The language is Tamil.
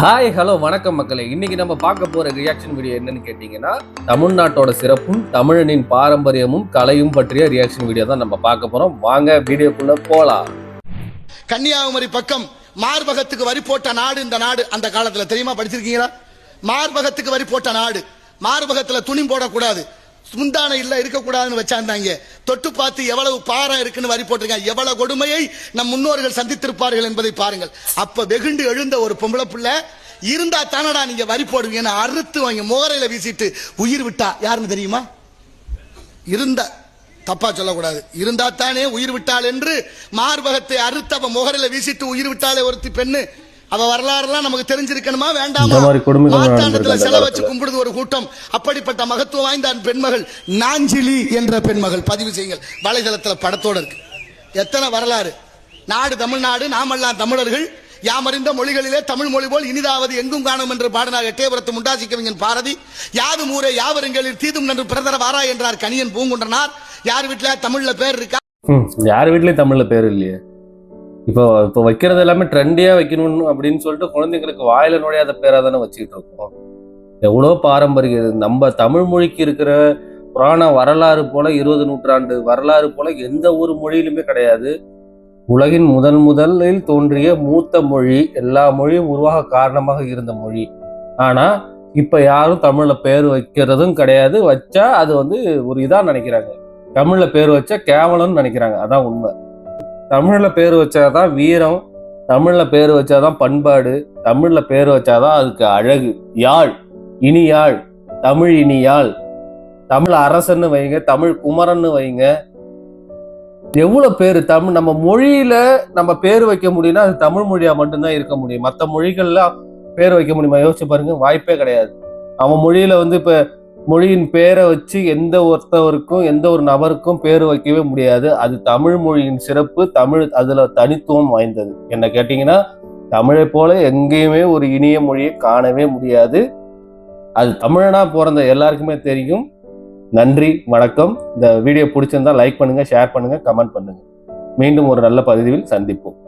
ஹாய் ஹலோ வணக்கம் மக்களே. இன்னைக்கு நம்ம பார்க்க போற ரியாக்ஷன் வீடியோ என்னன்னு கேட்டீங்கன்னா, தமிழ்நாட்டோட சிறப்பும் தமிழனின் பாரம்பரியமும் கலையும் பற்றிய ரியாக்ஷன் வீடியோ தான் நம்ம பார்க்க போறோம். வாங்க வீடியோக்குள்ள போலாம். கன்னியாகுமரி பக்கம் மார்பகத்துக்கு வரி போட்ட நாடு இந்த நாடு. அந்த காலத்துல தெரியுமா, படிச்சிருக்கீங்களா? மார்பகத்துக்கு வரி போட்ட நாடு. மார்பகத்துல துணி போடக்கூடாது, முந்தானை இல்ல இருக்கக்கூடாதுன்னு வச்சாந்தாங்க. தொட்டு பார்த்து எவ்வளவு பாரம் இருக்குன்னு வரி போட்டிருக்காங்க. எவ்வளவு கொடுமையை நம் முன்னோர்கள் சந்தித்திருப்பார்கள் என்பதை பாருங்கள். அப்ப வெகுண்டு எழுந்த ஒரு பொம்பளை புள்ள இருந்தா தானடா நீங்க வரி போடுவீங்கன்னு அறுத்து வாங்க முகரையில வீசிட்டு உயிர் விட்டா யாருன்னு தெரியுமா? இருந்தா தப்பா சொல்லக்கூடாது, இருந்தா தானே உயிர் விட்டாள் என்று மார்பகத்தை அறுத்து அவ முகரையில வீசிட்டு உயிர் விட்டாலே ஒருத்தி பெண்ணு. அவ வரலாறுலாம் நமக்கு தெரிஞ்சிருக்கணுமா வேண்டாமா? மாத்தாண்டத்துல செலவு வச்சு கும்பிடுது ஒரு கூட்டம். அப்படிப்பட்ட மகத்துவம் வாய்ந்த பெண்மகள் நாஞ்சிலி என்ற பெண்மகள். பதிவு செய்யுங்கள், வலைதளத்துல படத்தோட இருக்கு. எத்தனை வரலாறு! நாடு தமிழ்நாடு, நாமெல்லாம் தமிழர்கள், யாமறிந்த மொழிகளிலே தமிழ் மொழி போல் இனிதாவது எங்கும் காணும் என்று பாடினார் எட்டயபுரத்து முண்டாசி கவிஞன் பாரதி. யாது ஊரே யாவருங்களில் தீதும் நன்று பிரதர வாரா என்றார் கணியன் பூங்குன்றனார். யார் வீட்டுல தமிழ்ல பேர் இருக்கா? யார் வீட்லயும் தமிழ்ல பேர் இல்லையே. இப்போ வைக்கிறது எல்லாமே ட்ரெண்டியா வைக்கணும் அப்படின்னு சொல்லிட்டு குழந்தைங்களுக்கு வாயில நுழையாத பேரா தானே வச்சுக்கிட்டு இருக்கோம். எவ்வளோ பாரம்பரியம் நம்ம தமிழ் மொழிக்கு இருக்கிற புராண வரலாறு போல 20 நூற்றாண்டு வரலாறு போல எந்த ஒரு மொழியிலுமே கிடையாது. உலகின் முதலில் தோன்றிய மூத்த மொழி, எல்லா மொழியும் உருவாக காரணமாக இருந்த மொழி. ஆனா இப்ப யாரும் தமிழ்ல பேர் வைக்கிறதும் கிடையாது. வச்சா அது ஒரு இதா நினைக்கிறாங்க. தமிழ்ல பேர் வச்சா கேவலம்னு நினைக்கிறாங்க. அதான் உண்மை. தமிழ்ல பேர் வச்சாதான் வீரம், தமிழ்ல பேர் வச்சாதான் பண்பாடு, தமிழ்ல பேர் வச்சாதான் அதுக்கு அழகு. யாழ், இனி யாழ், தமிழ் இனி யாழ், தமிழ் அரசன்னு வைங்க, தமிழ் குமரன்னு வைங்க. எவ்வளவு பேரு தமிழ் நம்ம மொழியில நம்ம பேர் வைக்க முடியும்னா அது தமிழ் மொழியா மட்டும்தான் இருக்க முடியும். மற்ற மொழிகள்லாம் பேர் வைக்க முடியுமா? யோசிச்சு பாருங்க, வாய்ப்பே கிடையாது. அவன் மொழியில இப்ப மொழியின் பேரை வச்சு எந்த ஒருத்தவருக்கும் எந்த ஒரு நபருக்கும் பேர் வைக்கவே முடியாது. அது தமிழ் மொழியின் சிறப்பு, தமிழ் அதுல தனித்துவம் வாய்ந்தது. என்ன கேட்டீங்கன்னா, தமிழை போல எங்கேயுமே ஒரு இனிய மொழியை காணவே முடியாது. அது தமிழனா பிறந்த எல்லாருக்குமே தெரியும். நன்றி, வணக்கம். இந்த வீடியோ பிடிச்சிருந்தா லைக் பண்ணுங்க, ஷேர் பண்ணுங்க, கமெண்ட் பண்ணுங்க. மீண்டும் ஒரு நல்ல பதிவில் சந்திப்போம்.